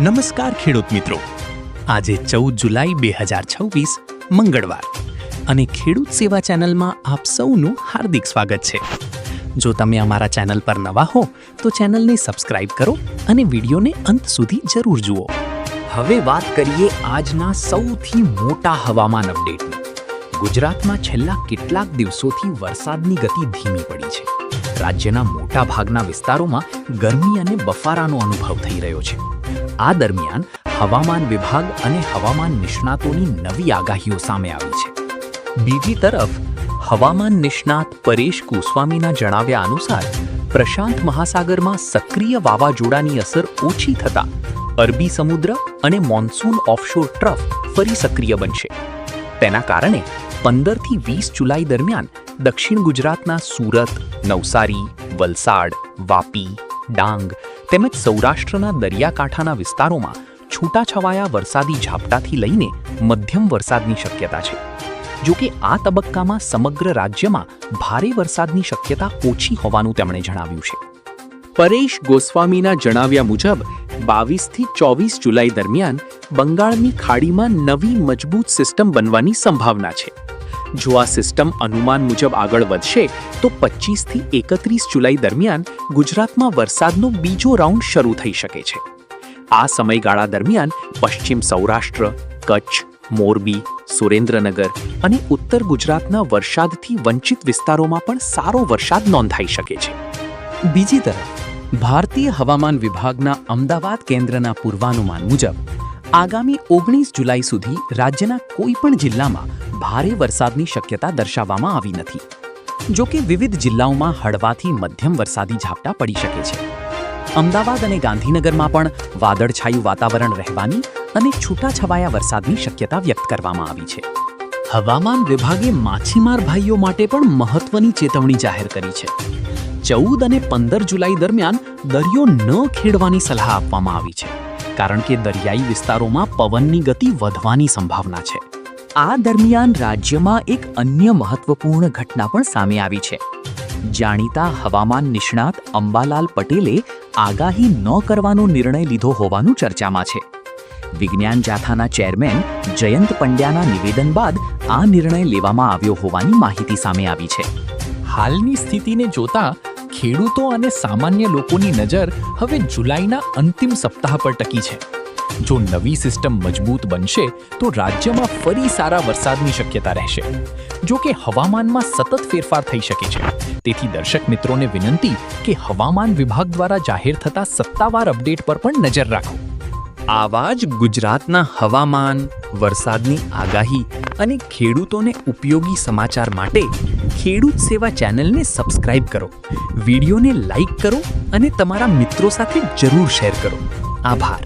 નમસ્કાર ખેડૂત મિત્રો, આજે 14 જુલાઈ 2026 મંગળવાર અને ખેડૂત સેવા ચેનલમાં આપ સૌનું હાર્દિક સ્વાગત છે. જો તમે અમારા ચેનલ પર નવા હો તો ચેનલને સબસ્ક્રાઇબ કરો અને વિડીયોને અંત સુધી જરૂર જુઓ. હવે વાત કરીએ આજના સૌથી મોટા હવામાન અપડેટની. ગુજરાતમાં છેલ્લા કેટલાક દિવસોથી વરસાદની ગતિ ધીમી પડી છે. રાજ્યના મોટા ભાગના વિસ્તારોમાં ગરમી અને બફારાનો અનુભવ થઈ રહ્યો છે. આ દરમિયાન હવામાન વિભાગ અને હવામાન નિષ્ણાતોની નવી આગાહીઓ સામે આવી છે. બીજી તરફ હવામાન નિષ્ણાત પરેશ ગોસ્વામીના જણાવ્યા અનુસાર પ્રશાંત મહાસાગરમાં સક્રિય વાવાઝોડાની અસર ઓછી થતાં અરબી સમુદ્ર અને મોન્સૂન ઓફશોર ટ્રફ ફરી સક્રિય બનશે. તેના કારણે 15થી 20 જુલાઈ દરમિયાન દક્ષિણ ગુજરાતના સુરત, નવસારી, વલસાડ, વાપી, ડાંગ તેમજ સૌરાષ્ટ્રના દરિયાકાંઠાના વિસ્તારોમાં છૂટાછવાયા વરસાદી ઝાપટાથી લઈને મધ્યમ વરસાદની શક્યતા છે. જો કે આ તબક્કામાં સમગ્ર રાજ્યમાં ભારે વરસાદની શક્યતા ઓછી હોવાનું તેમણે જણાવ્યું છે. પરેશ ગોસ્વામીના જણાવ્યા મુજબ 22થી 24 જુલાઈ દરમિયાન બંગાળની ખાડીમાં નવી મજબૂત સિસ્ટમ બનવાની સંભાવના છે. જો આ સિસ્ટમ અનુમાન મુજબ આગળ વધશે તો 25થી 31 જુલાઈ દરમિયાન ગુજરાતમાં વરસાદનો બીજો રાઉન્ડ શરૂ થઈ શકે છે. આ સમયગાળા દરમિયાન પશ્ચિમ સૌરાષ્ટ્ર, કચ્છ, મોરબી, સુરેન્દ્રનગર અને ઉત્તર ગુજરાતના વરસાદથી વંચિત વિસ્તારોમાં પણ સારો વરસાદ નોંધાઈ શકે છે. બીજી તરફ ભારતીય હવામાન વિભાગના અમદાવાદ કેન્દ્રના પૂર્વાનુમાન મુજબ આગામી 19 જુલાઈ સુધી રાજ્યના કોઈ પણ જિલ્લામાં ભારે વરસાદની શક્યતા દર્શાવવામાં આવી નથી. જો કે વિવિધ જિલ્લાઓમાં હળવાથી મધ્યમ વરસાદી ઝાપટા પડી શકે છે. અમદાવાદ અને ગાંધીનગરમાં પણ વાદળછાયું વાતાવરણ રહેવાની અને છૂટાછવાયા વરસાદની શક્યતા વ્યક્ત કરવામાં આવી છે. હવામાન વિભાગે માછીમાર ભાઈઓ માટે પણ મહત્વની ચેતવણી જાહેર કરી છે. 14 અને 15 જુલાઈ દરમિયાન દરિયો ન ખેડવાની સલાહ આપવામાં આવી છે, કારણ કે દરિયાઈ વિસ્તારોમાં પવનની ગતિ વધવાની સંભાવના છે. આ દરમિયાન રાજ્યમાં એક અન્ય મહત્વપૂર્ણ ઘટના પણ સામે આવી છે. જાણીતા હવામાન નિષ્ણાત અંબાલાલ પટેલે આગાહી ન કરવાનો નિર્ણય લીધો હોવાનું ચર્ચામાં છે. વિજ્ઞાન જાથાના ચેરમેન જયંત પંડ્યાના નિવેદન બાદ આ નિર્ણય લેવામાં આવ્યો હોવાની માહિતી સામે આવી છે. હાલની સ્થિતિને જોતા ખેડૂતો અને સામાન્ય લોકોની નજર હવે જુલાઈના અંતિમ સપ્તાહ પર ટકી છે. જો નવી સિસ્ટમ મજબૂત બનશે તો રાજ્યમાં ફરી સારા વરસાદની શક્યતા રહેશે. જો કે હવામાનમાં સતત ફેરફાર થઈ શકે છે, તેથી દર્શક મિત્રોને વિનંતી કે હવામાન વિભાગ દ્વારા જાહેર થતા સત્તાવાર અપડેટ પર પણ નજર રાખો. આવા જ ગુજરાતના હવામાન, વરસાદની આગાહી અને ખેડૂતોને ઉપયોગી સમાચાર માટે ખેડૂત સેવા ચેનલને સબસ્ક્રાઇબ કરો, વિડીયોને લાઇક કરો અને તમારા મિત્રો સાથે જરૂર શેર કરો. આભાર.